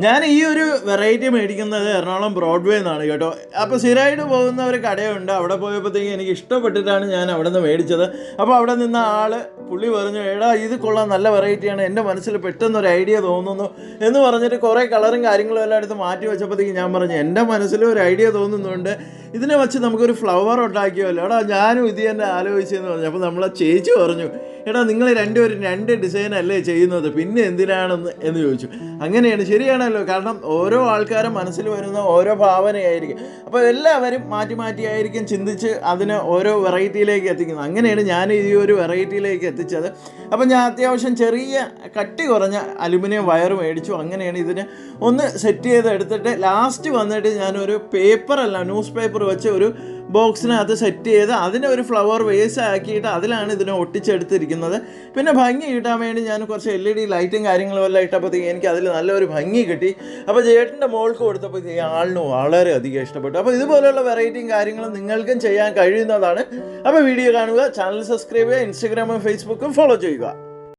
ഞാൻ ഈ ഒരു വെറൈറ്റി മേടിക്കുന്നത് എറണാകുളം ബ്രോഡ്വേ എന്നാണ് കേട്ടോ. അപ്പോൾ സ്ഥിരമായിട്ട് പോകുന്ന ഒരു കടയുണ്ട്. അവിടെ പോയപ്പോഴത്തേക്കും എനിക്ക് ഇഷ്ടപ്പെട്ടിട്ടാണ് ഞാൻ അവിടെ നിന്ന് മേടിച്ചത്. അപ്പോൾ അവിടെ നിന്ന പുള്ളി പറഞ്ഞു, എടാ ഇത് കൊള്ളാം, നല്ല വെറൈറ്റിയാണ്, എൻ്റെ മനസ്സിൽ പെട്ടെന്നൊരു ഐഡിയ തോന്നുന്നു എന്ന് പറഞ്ഞിട്ട് കുറേ കളറും കാര്യങ്ങളും എല്ലാം എടുത്ത് മാറ്റി വെച്ചപ്പോഴത്തേക്കും ഞാൻ പറഞ്ഞു, എൻ്റെ മനസ്സിൽ ഒരു ഐഡിയ തോന്നുന്നുണ്ട്, ഇതിനെ വെച്ച് നമുക്കൊരു ഫ്ലവർ ഉണ്ടാക്കിയല്ലോ. എടാ ഞാനും ഇത് തന്നെ ആലോചിച്ചെന്ന് പറഞ്ഞു. അപ്പോൾ നമ്മളെ ചേച്ചി പറഞ്ഞു, എടാ നിങ്ങൾ രണ്ടുപേരും രണ്ട് ഡിസൈനല്ലേ ചെയ്യുന്നത്, പിന്നെ എന്തിനാണെന്ന് എന്ന് ചോദിച്ചു. അങ്ങനെയാണ്, ശരിയാണല്ലോ. കാരണം ഓരോ ആൾക്കാരും മനസ്സിൽ വരുന്ന ഓരോ ഭാവനയായിരിക്കും. അപ്പോൾ എല്ലാവരും മാറ്റി മാറ്റിയായിരിക്കും ചിന്തിച്ച് അതിനെ ഓരോ വെറൈറ്റിയിലേക്ക് എത്തിക്കുന്നത്. അങ്ങനെയാണ് ഞാൻ ഈ ഒരു വെറൈറ്റിയിലേക്ക് എത്തിച്ചത്. അപ്പം ഞാൻ അത്യാവശ്യം ചെറിയ കട്ടി കുറഞ്ഞ അലുമിനിയം വയർ മേടിച്ചു. അങ്ങനെയാണ് ഇതിനെ ഒന്ന് സെറ്റ് ചെയ്ത് എടുത്തിട്ട് ലാസ്റ്റ് വന്നിട്ട് ഞാനൊരു ന്യൂസ് പേപ്പർ വെച്ച് ഒരു ബോക്സിനകത്ത് സെറ്റ് ചെയ്ത് അതിനെ ഒരു ഫ്ലവർ വേസ് ആക്കിയിട്ട് അതിലാണ് ഇതിനെ ഒട്ടിച്ചെടുത്തിരിക്കുന്നത്. പിന്നെ ഭംഗി കിട്ടാൻ വേണ്ടി ഞാൻ കുറച്ച് LED ലൈറ്റും കാര്യങ്ങളും എല്ലാം ഇട്ടപ്പോഴത്തേക്കും എനിക്ക് അതിൽ നല്ലൊരു ഭംഗി കിട്ടി. അപ്പോൾ ചേട്ടൻ്റെ മോൾക്ക് കൊടുത്തപ്പോഴത്തേക്കും ആളിന് വളരെയധികം ഇഷ്ടപ്പെട്ടു. അപ്പോൾ ഇതുപോലെയുള്ള വെറൈറ്റിയും കാര്യങ്ങളും നിങ്ങൾക്കും ചെയ്യാൻ കഴിയുന്നതാണ്. അപ്പോൾ വീഡിയോ കാണുക, ചാനൽ സബ്സ്ക്രൈബ് ചെയ്യുക, ഇൻസ്റ്റാഗ്രാമും ഫേസ്ബുക്കും ഫോളോ ചെയ്യുക.